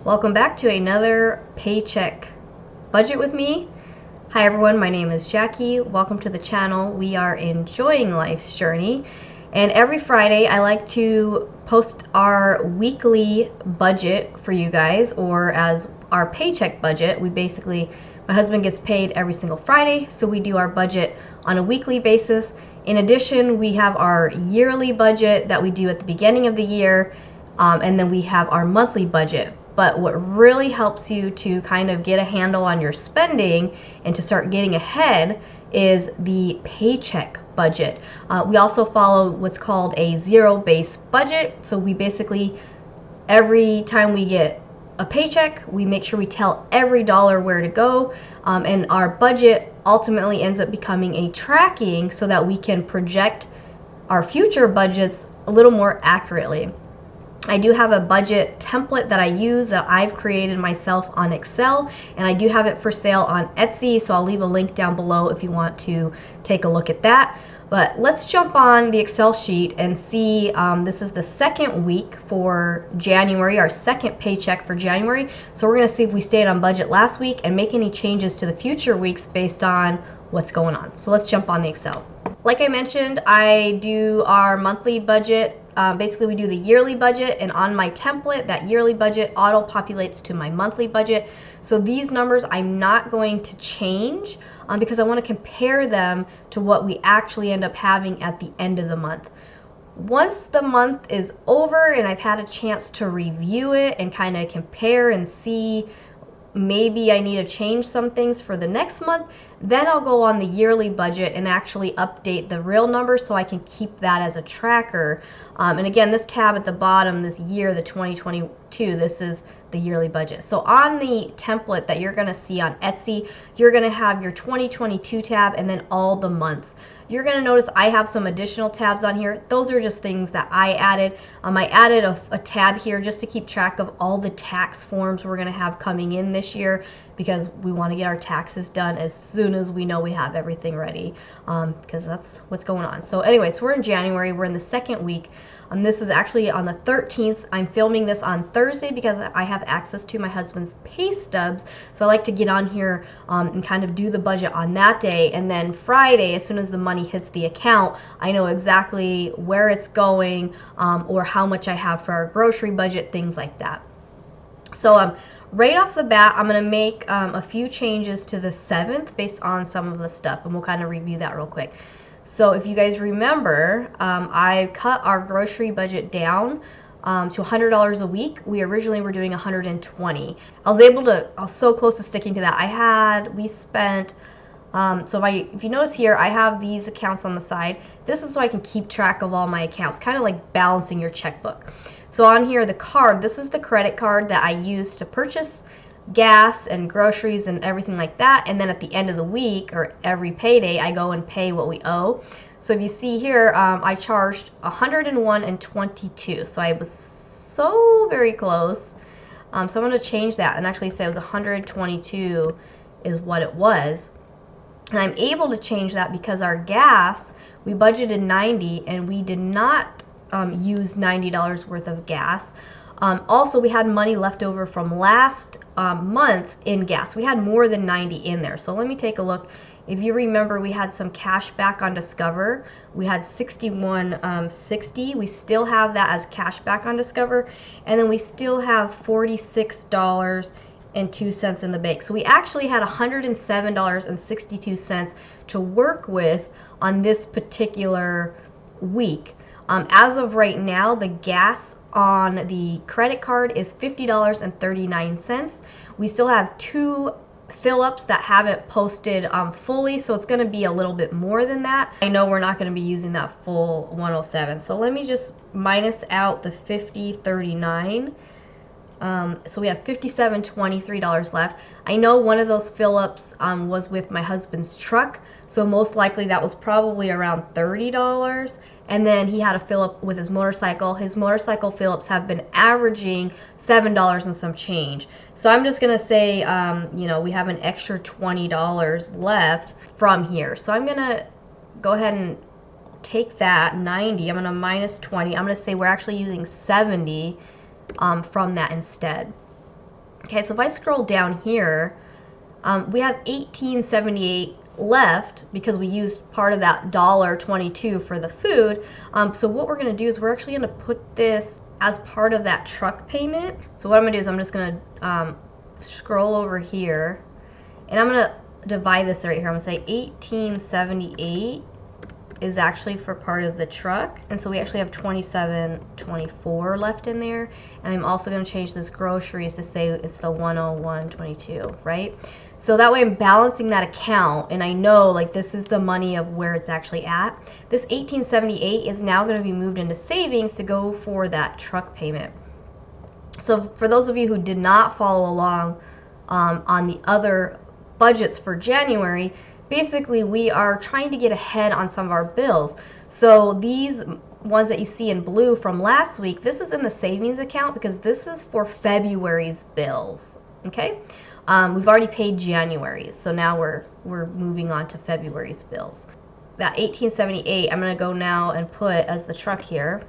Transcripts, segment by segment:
Welcome back to another Paycheck Budget with me. Hi everyone, my name is Jackie. Welcome to the channel. We are enjoying life's journey, and every Friday I like to post our weekly budget for you guys, or as our paycheck budget. My husband gets paid every single Friday, so we do our budget on a weekly basis. In addition, we have our yearly budget that we do at the beginning of the year, and then we have our monthly budget. But what really helps you to kind of get a handle on your spending and to start getting ahead is the paycheck budget. We also follow what's called a zero-based budget. So we basically, every time we get a paycheck, we make sure we tell every dollar where to go, and our budget ultimately ends up becoming a tracking so that we can project our future budgets a little more accurately. I do have a budget template that I use that I've created myself on Excel, and I do have it for sale on Etsy, so I'll leave a link down below if you want to take a look at that. But let's jump on the Excel sheet and see, this is the second week for January, our second paycheck for January. So we're going to see if we stayed on budget last week and make any changes to the future weeks based on what's going on. So let's jump on the Excel. Like I mentioned, I do our monthly budget. Basically, we do the yearly budget, and on my template, that yearly budget auto-populates to my monthly budget. So these numbers I'm not going to change because I want to compare them to what we actually end up having at the end of the month. Once the month is over and I've had a chance to review it and kind of compare and see maybe I need to change some things for the next month, then I'll go on the yearly budget and actually update the real numbers so I can keep that as a tracker. And again, this tab at the bottom, this year, the 2022, this is the yearly budget. So on the template that you're going to see on Etsy, you're going to have your 2022 tab and then all the months. You're going to notice I have some additional tabs on here. Those are just things that I added. I added a tab here just to keep track of all the tax forms we're going to have coming in this year, because we want to get our taxes done as soon as we know we have everything ready, because that's what's going on. So anyway, so we're in January. We're in the second week. This is actually on the 13th. I'm filming this on Thursday because I have access to my husband's pay stubs. So I like to get on here and kind of do the budget on that day. And then Friday, as soon as the money hits the account, I know exactly where it's going, or how much I have for our grocery budget, things like that. So right off the bat, I'm going to make a few changes to the 7th based on some of the stuff, and we'll kind of review that real quick. So if you guys remember, I cut our grocery budget down to $100 a week. We originally were doing $120. I was so close to sticking to that. We spent, so if you notice here, I have these accounts on the side. This is so I can keep track of all my accounts, kind of like balancing your checkbook. So on here, the card, this is the credit card that I use to purchase gas and groceries and everything like that. And then at the end of the week, or every payday, I go and pay what we owe. So if you see here, I charged $101.22. So I was so very close. So I'm going to change that and actually say it was $122 is what it was. And I'm able to change that because our gas, we budgeted $90 and we did not use $90 worth of gas. Also, we had money left over from last month in gas. We had more than 90 in there. So let me take a look. If you remember, we had some cash back on Discover. We had $61.60. We still have that as cash back on Discover. And then we still have $46.02 in the bank. So we actually had $107.62 to work with on this particular week. As of right now, the gas on the credit card is $50.39. We still have 2 fill-ups that haven't posted fully, so it's going to be a little bit more than that. I know we're not going to be using that full 107, so let me just minus out the $50.39. So we have $57.23 left. I know one of those fill-ups was with my husband's truck, so most likely that was probably around $30. And then he had a fill-up with his motorcycle. His motorcycle fill-ups have been averaging $7 and some change. So I'm just going to say, we have an extra $20 left from here. So I'm going to go ahead and take that 90. I'm going to minus 20. I'm going to say we're actually using 70 from that instead. Okay, so if I scroll down here, we have $18.78 left because we used part of that $1.22 for the food. So what we're going to do is we're actually going to put this as part of that truck payment. So what I'm going to do is I'm just going to scroll over here, and I'm going to divide this right here. I'm going to say $18.78 is actually for part of the truck, and so we actually have $27.24 left in there. And I'm also going to change this groceries to say it's the $101.22, right? So that way I'm balancing that account, and I know like this is the money of where it's actually at. This $18.78 is now going to be moved into savings to go for that truck payment. So for those of you who did not follow along on the other budgets for January, basically we are trying to get ahead on some of our bills. So these ones that you see in blue from last week, this is in the savings account because this is for February's bills. Okay, we've already paid January's, so now we're moving on to February's bills. That $18.78 I'm going to go now and put as the truck here.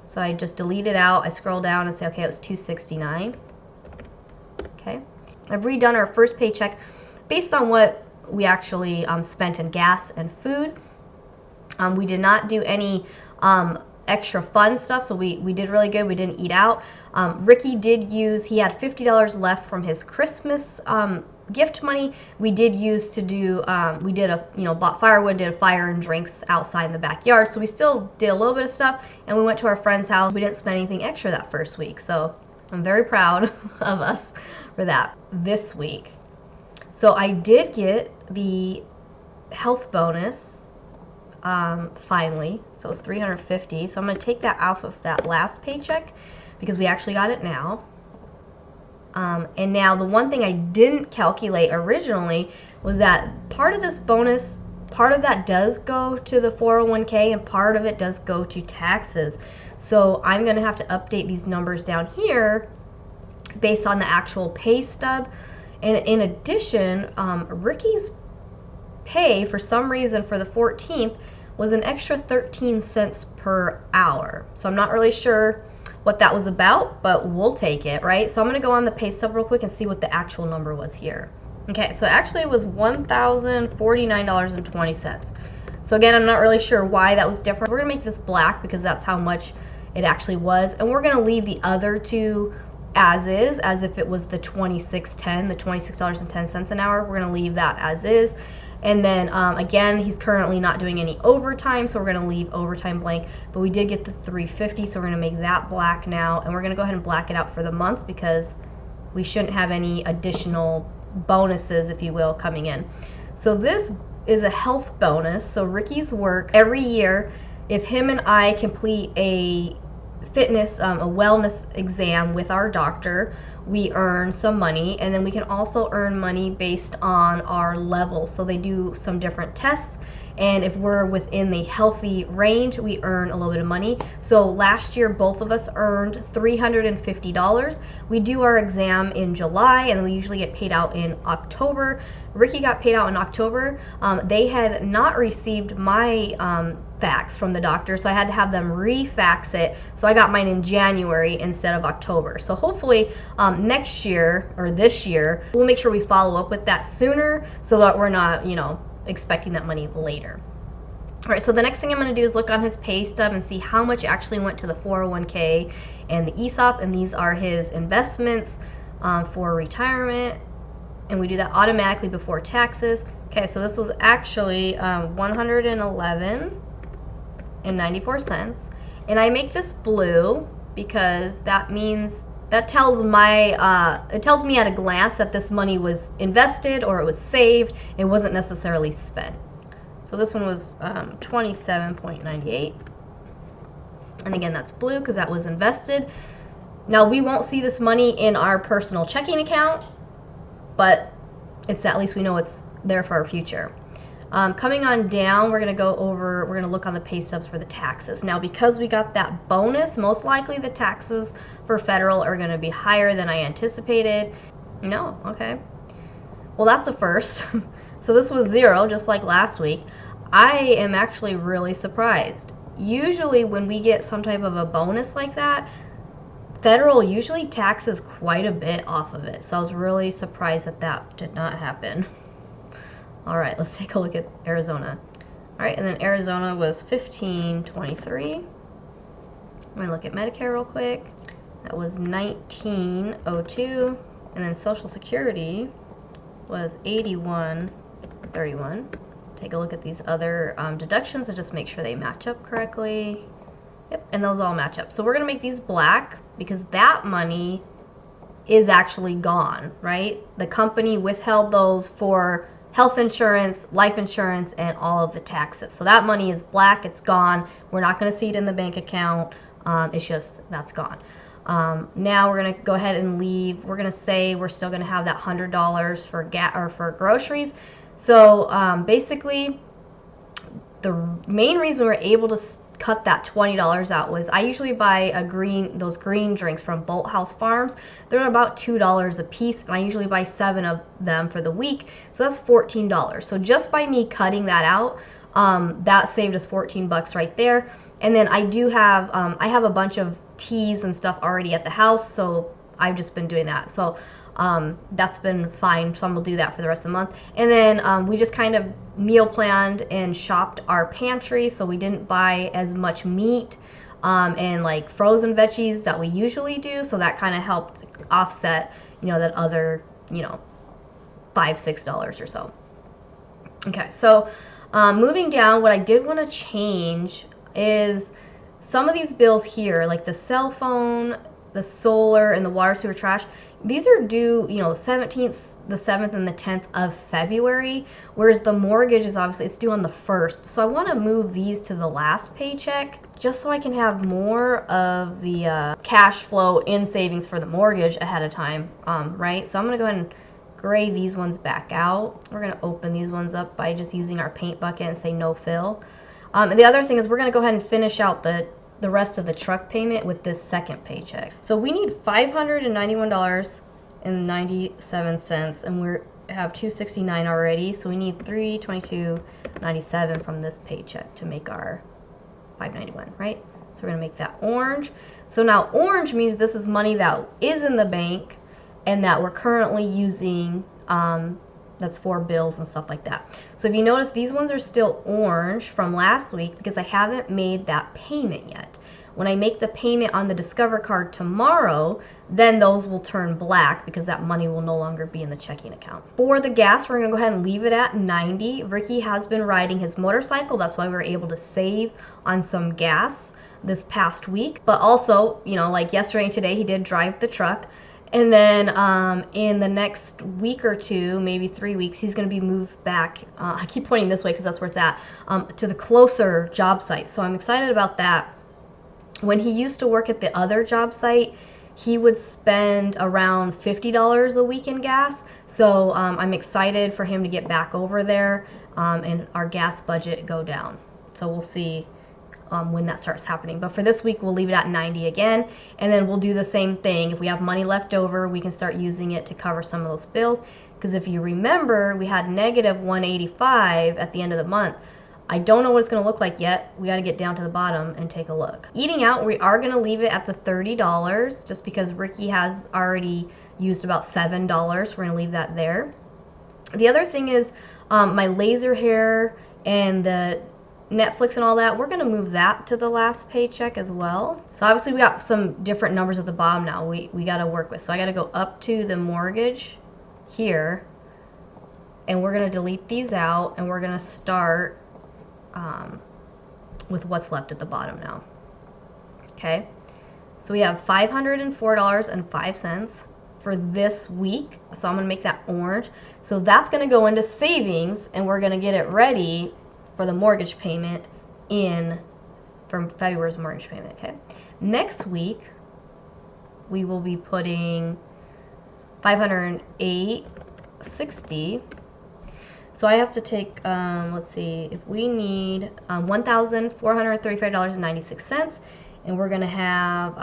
So I just delete it out. I scroll down and say, okay, it was $269. Okay, I've redone our first paycheck based on what we actually spent in gas and food. We did not do any extra fun stuff, so we did really good. We didn't eat out. Ricky did use, he had $50 left from his Christmas gift money. We did use to do, we did bought firewood, did a fire and drinks outside in the backyard. So we still did a little bit of stuff, and we went to our friend's house. We didn't spend anything extra that first week, so I'm very proud of us for that. This week, so I did get the health bonus finally, so it's $350. So I'm going to take that off of that last paycheck because we actually got it now. And now the one thing I didn't calculate originally was that part of this bonus, part of that does go to the 401k and part of it does go to taxes. So I'm going to have to update these numbers down here based on the actual pay stub. And in addition, Ricky's pay for some reason for the 14th was an extra 13 cents per hour. So I'm not really sure what that was about, but we'll take it, right? So I'm going to go on the pay stub real quick and see what the actual number was here. Okay, so actually it was $1,049.20. So again, I'm not really sure why that was different. We're going to make this black because that's how much it actually was, and we're going to leave the other two as is, as if it was the $26.10, the $26.10 an hour. We're going to leave that as is. And then again, he's currently not doing any overtime, so we're going to leave overtime blank. But we did get the $350, so we're going to make that black now, and we're going to go ahead and black it out for the month because we shouldn't have any additional bonuses, if you will, coming in. So this is a health bonus. So Ricky's work every year, if him and I complete a fitness, a wellness exam with our doctor, we earn some money, and then we can also earn money based on our level. So they do some different tests, and if we're within the healthy range, we earn a little bit of money. So last year, both of us earned $350. We do our exam in July, and we usually get paid out in October. Ricky got paid out in October. They had not received my fax from the doctor, so I had to have them re-fax it. So I got mine in January instead of October. So hopefully next year or this year, we'll make sure we follow up with that sooner so that we're not, expecting that money later. All right, so the next thing I'm going to do is look on his pay stub and see how much actually went to the 401k and the ESOP, and these are his investments for retirement, and we do that automatically before taxes. Okay, so this was actually $111.94, and I make this blue because that means that tells it tells me at a glance that this money was invested or it was saved. It wasn't necessarily spent. So this one was 27.98, and again that's blue because that was invested. Now we won't see this money in our personal checking account, but it's at least we know it's there for our future. Coming on down, we're going to look on the pay stubs for the taxes. Now, because we got that bonus, most likely the taxes for federal are going to be higher than I anticipated. No, okay. Well, that's a first. So this was 0, just like last week. I am actually really surprised. Usually when we get some type of a bonus like that, federal usually taxes quite a bit off of it, so I was really surprised that that did not happen. All right, let's take a look at Arizona. All right, and then Arizona was $15.23. I'm gonna look at Medicare real quick. That was $19.02, and then Social Security was $81.31. Take a look at these other deductions and just make sure they match up correctly. Yep, and those all match up. So we're gonna make these black because that money is actually gone, right? The company withheld those for health insurance, life insurance, and all of the taxes. So that money is black, it's gone. We're not gonna see it in the bank account. It's just, that's gone. Now we're gonna go ahead and leave. We're gonna say we're still gonna have that $100 for groceries. So basically, the main reason we're able to cut that $20 out was I usually buy those green drinks from Bolt House Farms. They're about $2 a piece, and I usually buy 7 of them for the week. So that's $14. So just by me cutting that out, that saved us 14 bucks right there. And then I do have I have a bunch of teas and stuff already at the house, so I've just been doing that. So that's been fine, so I'm gonna do that for the rest of the month. And then we just kind of meal planned and shopped our pantry, so we didn't buy as much meat and like frozen veggies that we usually do, so that kind of helped offset, you know, that other, you know, $5-6 or so. Okay, so moving down, what I did want to change is some of these bills here, like the cell phone, the solar, and the water sewer trash. These are due, you know, 17th, the 7th, and the 10th of February, whereas the mortgage is obviously, it's due on the 1st. So I want to move these to the last paycheck just so I can have more of the cash flow in savings for the mortgage ahead of time, right? So I'm going to go ahead and gray these ones back out. We're going to open these ones up by just using our paint bucket and say no fill. And the other thing is we're going to go ahead and finish out the rest of the truck payment with this second paycheck. So we need $591.97, and we have $269 already. So we need $322.97 from this paycheck to make our $591, right? So we're gonna make that orange. So now orange means this is money that is in the bank and that we're currently using. That's for bills and stuff like that. So if you notice, these ones are still orange from last week because I haven't made that payment yet. When I make the payment on the Discover card tomorrow, then those will turn black because that money will no longer be in the checking account. For the gas, we're gonna go ahead and leave it at 90. Ricky has been riding his motorcycle. That's why we were able to save on some gas this past week. But also, you know, like yesterday and today, he did drive the truck. And then in the next week or two, maybe 3 weeks, he's going to be moved back. I keep pointing this way because that's where it's at, to the closer job site. So I'm excited about that. When he used to work at the other job site, he would spend around $50 a week in gas. So I'm excited for him to get back over there and our gas budget go down. So we'll see when that starts happening. But for this week, we'll leave it at 90 again, and then we'll do the same thing. If we have money left over, we can start using it to cover some of those bills, because if you remember, we had negative 185 at the end of the month. I don't know what it's going to look like yet. We got to get down to the bottom and take a look. Eating out, we are going to leave it at the $30 just because Ricky has already used about $7. We're going to leave that there. The other thing is my laser hair and the Netflix and all that, we're going to move that to the last paycheck as well. So obviously we got some different numbers at the bottom now we got to work with. So I got to go up to the mortgage here, and we're going to delete these out, and we're going to start with what's left at the bottom now. Okay, so we have $504.05 for this week. So I'm going to make that orange. So that's going to go into savings, and we're going to get it ready for the mortgage payment from February's mortgage payment. Okay, next week we will be putting $508.60. So I have to take let's see, if we need $1,435.96, and we're gonna have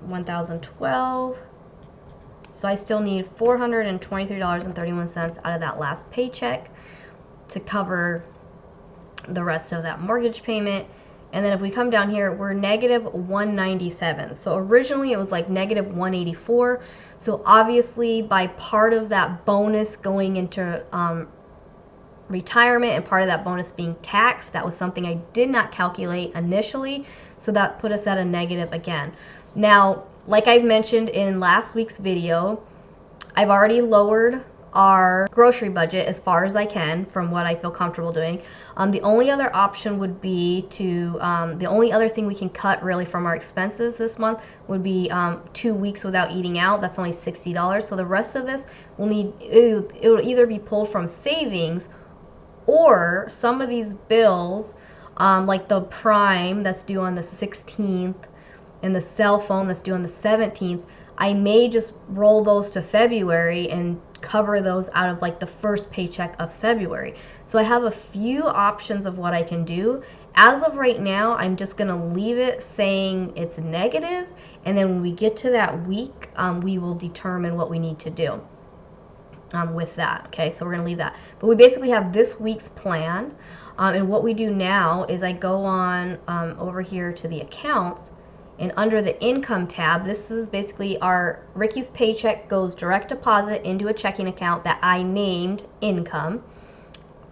1,012. So I still need $423.31 out of that last paycheck to cover the rest of that mortgage payment. And then if we come down here, we're negative 197. So originally it was like negative 184. So obviously by part of that bonus going into retirement and part of that bonus being taxed, that was something I did not calculate initially. So that put us at a negative again. Now, like I mentioned in last week's video, I've already lowered our grocery budget as far as I can from what I feel comfortable doing. The only other option would be to, the only other thing we can cut really from our expenses this month would be 2 weeks without eating out. That's only $60. So the rest of this will need, it will either be pulled from savings, or some of these bills, like the Prime that's due on the 16th and the cell phone that's due on the 17th, I may just roll those to February and cover those out of like the first paycheck of February. So I have a few options of what I can do. As of right now, I'm just gonna leave it saying it's negative, and then when we get to that week, we will determine what we need to do with that. Okay, so we're gonna leave that. But we basically have this week's plan, and what we do now is I go on over here to the accounts, and under the income tab, this is basically our Ricky's paycheck goes direct deposit into a checking account that I named income.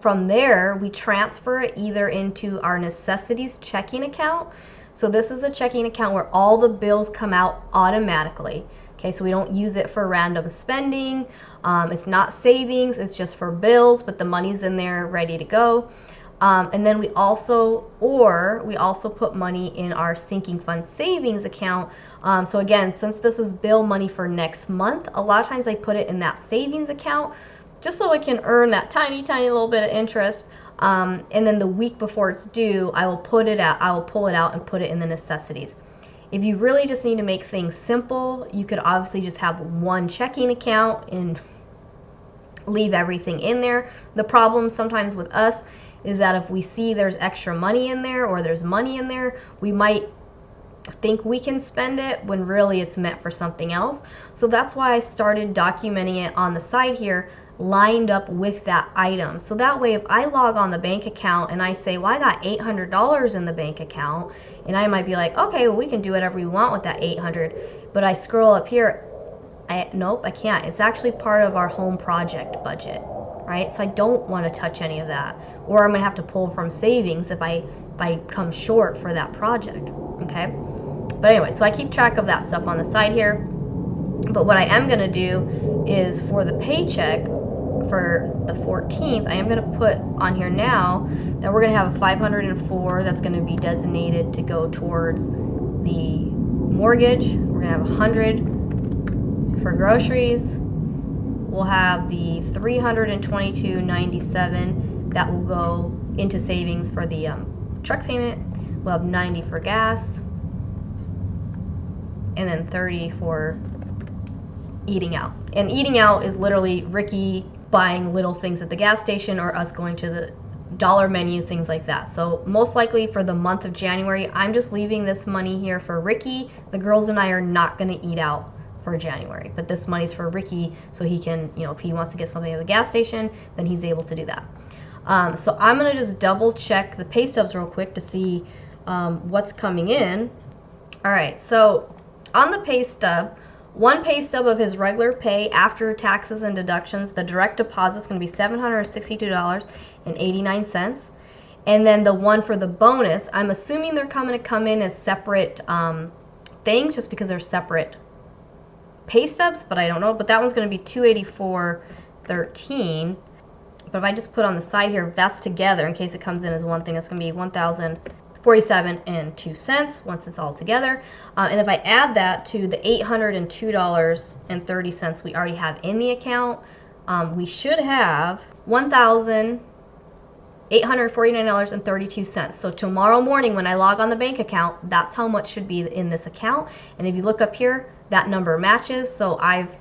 From there, we transfer it either into our necessities checking account. So this is the checking account where all the bills come out automatically. Okay, so we don't use it for random spending. It's not savings, it's just for bills, but the money's in there ready to go. And then we also put money in our sinking fund savings account. So again, since this is bill money for next month, a lot of times I put it in that savings account just so I can earn that tiny little bit of interest. And then the week before it's due, I will pull it out and put it in the necessities. If you really just need to make things simple, you could obviously just have one checking account and leave everything in there. The problem sometimes with us is that if we see there's extra money in there or there's money in there, we might think we can spend it when really it's meant for something else. So that's why I started documenting it on the side here, lined up with that item. So that way if I log on the bank account and I say, well, I got $800 in the bank account, and I might be like, okay, well, we can do whatever we want with that $800, but I scroll up here, nope, I can't. It's actually part of our home project budget, right? So I don't want to touch any of that, or I'm gonna have to pull from savings if I come short for that project. Okay, but anyway, so I keep track of that stuff on the side here. But what I am gonna do is for the paycheck for the 14th, I am gonna put on here now that we're gonna have a 504 that's gonna be designated to go towards the mortgage. We're gonna have 100 for groceries. We'll have the $322.97 that will go into savings for the truck payment. We'll have 90 for gas, and then 30 for eating out. And eating out is literally Ricky buying little things at the gas station or us going to the dollar menu, things like that. So most likely for the month of January, I'm just leaving this money here for Ricky. The girls and I are not going to eat out for January, but this money's for Ricky, so he can, if he wants to get something at the gas station, then he's able to do that. So I'm gonna just double check the pay stubs real quick to see what's coming in. All right, so on the pay stub, one pay stub of his regular pay after taxes and deductions, the direct deposit is gonna be $762.89. And then the one for the bonus, I'm assuming they're going to come in as separate things just because they're separate pay stubs, but I don't know. But that one's going to be $284.13. But if I just put on the side here, if that's together, in case it comes in as one thing, that's going to be $1,047.02 once it's all together. And if I add that to the $802.30 we already have in the account, we should have $1,849.32. So tomorrow morning when I log on the bank account, that's how much should be in this account. And if you look up here, that number matches, so I've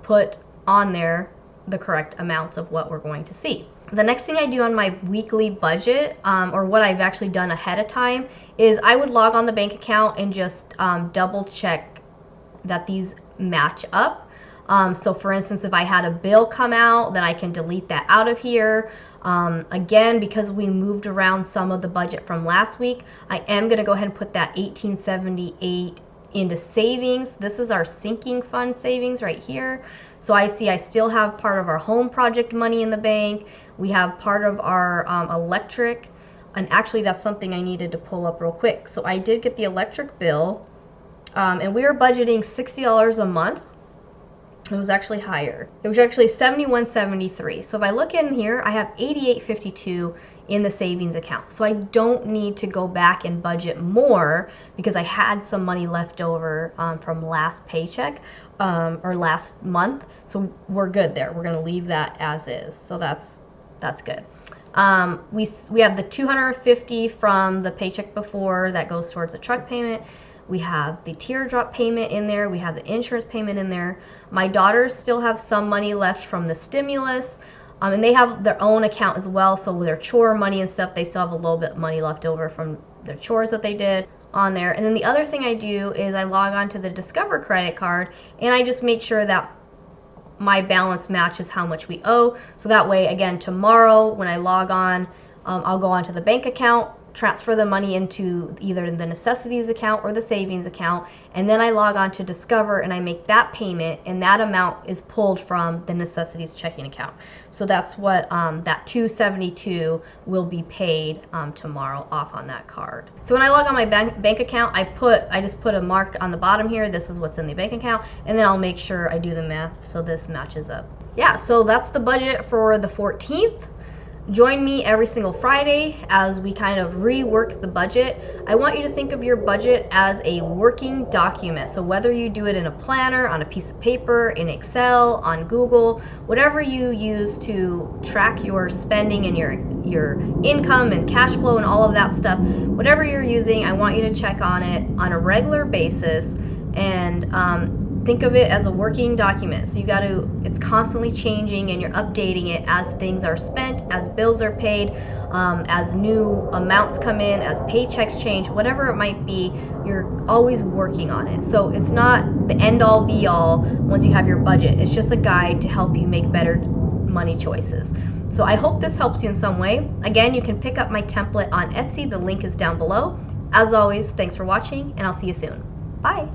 put on there the correct amounts of what we're going to see. The next thing I do on my weekly budget, or what I've actually done ahead of time, is I would log on the bank account and just double check that these match up. So for instance, if I had a bill come out, then I can delete that out of here. Again, because we moved around some of the budget from last week, I am going to go ahead and put that $1878 into savings. This is our sinking fund savings right here. So I see I still have part of our home project money in the bank. We have part of our electric, and actually that's something I needed to pull up real quick. So I did get the electric bill, and we were budgeting $60 a month. It was actually higher. It was actually $71.73. So if I look in here, I have $88.52 in the savings account. So I don't need to go back and budget more because I had some money left over from last paycheck or last month. So we're good there. We're going to leave that as is. So that's good. We have the $250 from the paycheck before that goes towards the truck payment. We have the teardrop payment in there. We have the insurance payment in there. My daughters still have some money left from the stimulus, and they have their own account as well. So with their chore money and stuff, they still have a little bit of money left over from their chores that they did on there. And then the other thing I do is I log on to the Discover credit card, and I just make sure that my balance matches how much we owe. So that way, again, tomorrow when I log on, I'll go onto the bank account, transfer the money into either the necessities account or the savings account, and then I log on to Discover and I make that payment, and that amount is pulled from the necessities checking account. So that's what that $272 will be paid tomorrow off on that card. So when I log on my bank account, I just put a mark on the bottom here. This is what's in the bank account, and then I'll make sure I do the math so this matches up. Yeah, so that's the budget for the 14th. Join me every single Friday as we kind of rework the budget. I want you to think of your budget as a working document. So whether you do it in a planner, on a piece of paper, in Excel, on Google, whatever you use to track your spending and your income and cash flow and all of that stuff, whatever you're using, I want you to check on it on a regular basis and think of it as a working document. So it's constantly changing and you're updating it as things are spent, as bills are paid, as new amounts come in, as paychecks change, whatever it might be, you're always working on it. So it's not the end all be all once you have your budget. It's just a guide to help you make better money choices. So I hope this helps you in some way. Again, you can pick up my template on Etsy. The link is down below. As always, thanks for watching, and I'll see you soon. Bye.